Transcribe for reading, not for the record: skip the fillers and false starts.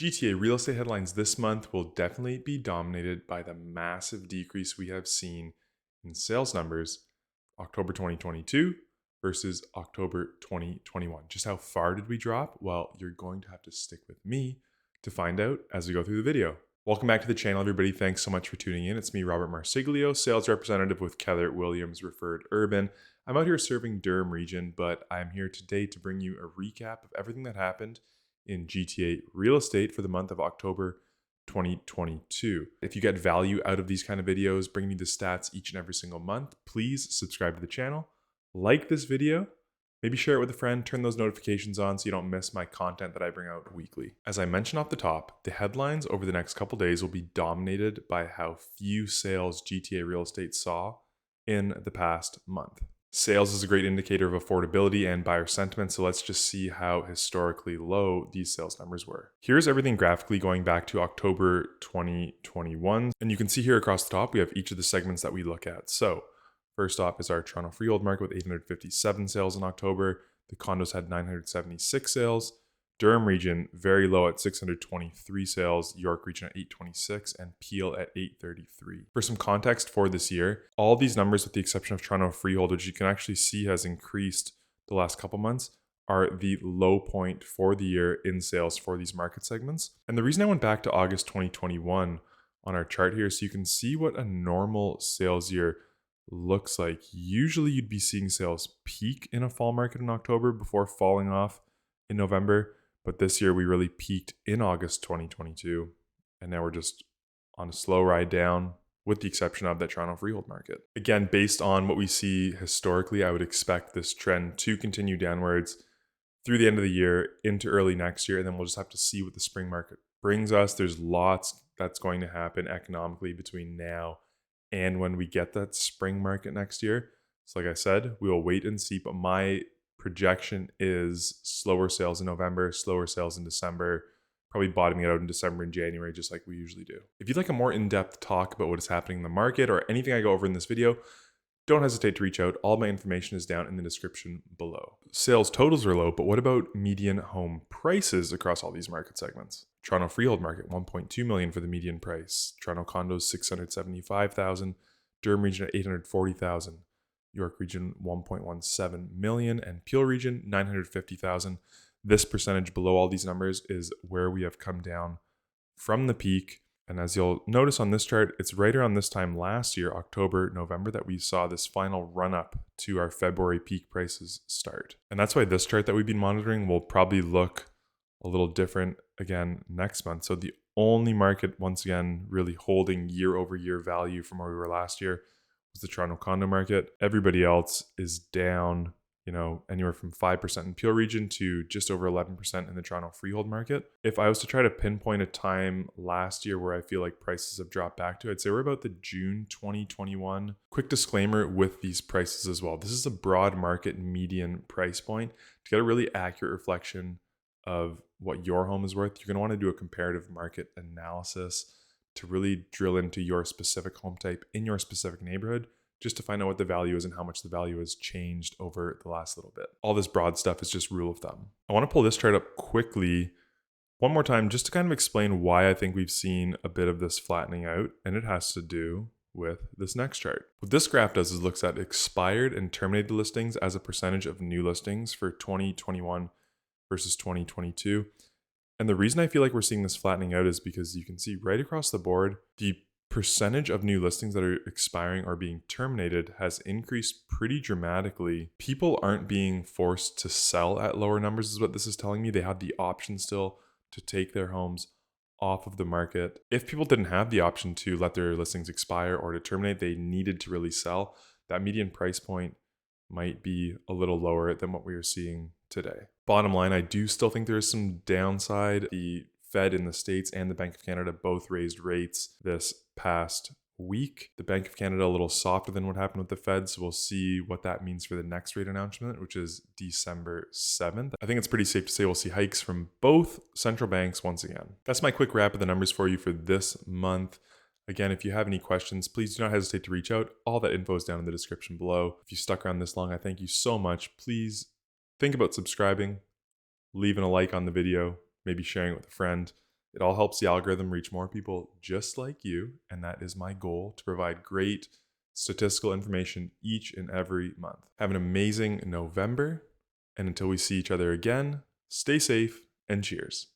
GTA real estate headlines this month will definitely be dominated by the massive decrease we have seen in sales numbers October 2022 versus October 2021. Just how far did we drop? Well, you're going to have to stick with me to find out as we go through the video. Welcome back to the channel, everybody. Thanks so much for tuning in. It's me, Robert Marsiglio, sales representative with Keller Williams Referred Urban. I'm out here serving Durham region, but I'm here today to bring you a recap of everything that happened in GTA real estate for the month of October 2022. If you get value out of these kind of videos, bringing you the stats each and every single month, please subscribe to the channel, like this video, maybe share it with a friend, turn those notifications on so you don't miss my content that I bring out weekly. As I mentioned off the top, the headlines over the next couple days will be dominated by how few sales GTA real estate saw in the past month. Sales is a great indicator of affordability and buyer sentiment, so let's just see how historically low these sales numbers were. Here's everything graphically going back to October 2021, and you can see here across the top we have each of the segments that we look at. So first off is our Toronto freehold market with 857 sales in October. The condos had 976 sales. Durham region, very low at 623 sales, York region at 826, and Peel at 833. For some context for this year, all these numbers with the exception of Toronto freehold, which you can actually see has increased the last couple months, are the low point for the year in sales for these market segments. And the reason I went back to August 2021 on our chart here, so you can see what a normal sales year looks like. Usually you'd be seeing sales peak in a fall market in October before falling off in November. But this year we really peaked in August 2022, and now we're just on a slow ride down with the exception of the Toronto freehold market. Again, based on what we see historically, I would expect this trend to continue downwards through the end of the year into early next year, and then we'll just have to see what the spring market brings us. There's lots that's going to happen economically between now and when we get that spring market next year. So like I said, we will wait and see, but my projection is slower sales in November, slower sales in December, probably bottoming out in December and January, just like we usually do. If you'd like a more in-depth talk about what is happening in the market or anything I go over in this video, don't hesitate to reach out. All my information is down in the description below. Sales totals are low, but what about median home prices across all these market segments? Toronto freehold market, 1.2 million for the median price. Toronto condos, 675,000. Durham region at 840,000. York region 1.17 million, and Peel region 950,000. This percentage below all these numbers is where we have come down from the peak. And as you'll notice on this chart, it's right around this time last year, October, November, that we saw this final run up to our February peak prices start. And that's why this chart that we've been monitoring will probably look a little different again next month. So the only market, once again, really holding year over year value from where we were last year was the Toronto condo market. Everybody else is down, anywhere from 5% in Peel region to just over 11% in the Toronto freehold market. If I was to try to pinpoint a time last year where I feel like prices have dropped back to, I'd say we're about the June 2021. Quick disclaimer with these prices as well. This is a broad market median price point. To get a really accurate reflection of what your home is worth, you're going to want to do a comparative market analysis to really drill into your specific home type in your specific neighborhood, just to find out what the value is and how much the value has changed over the last little bit. All this broad stuff is just rule of thumb. I want to pull this chart up quickly one more time just to kind of explain why I think we've seen a bit of this flattening out, and it has to do with this next chart. What this graph does is looks at expired and terminated listings as a percentage of new listings for 2021 versus 2022. And the reason I feel like we're seeing this flattening out is because you can see right across the board, the percentage of new listings that are expiring or being terminated has increased pretty dramatically. People aren't being forced to sell at lower numbers is what this is telling me. They have the option still to take their homes off of the market. If people didn't have the option to let their listings expire or to terminate, they needed to really sell, that median price point might be a little lower than what we are seeing today. Bottom line, I do still think there is some downside. The Fed in the States and the Bank of Canada both raised rates this past week. The Bank of Canada a little softer than what happened with the Fed, so we'll see what that means for the next rate announcement, which is December 7th. I think it's pretty safe to say we'll see hikes from both central banks once again. That's my quick wrap of the numbers for you for this month. Again, if you have any questions, please do not hesitate to reach out. All that info is down in the description below. If you stuck around this long, I thank you so much. Please think about subscribing, leaving a like on the video, maybe sharing it with a friend. It all helps the algorithm reach more people just like you, and that is my goal, to provide great statistical information each and every month. Have an amazing November, and until we see each other again, stay safe and cheers.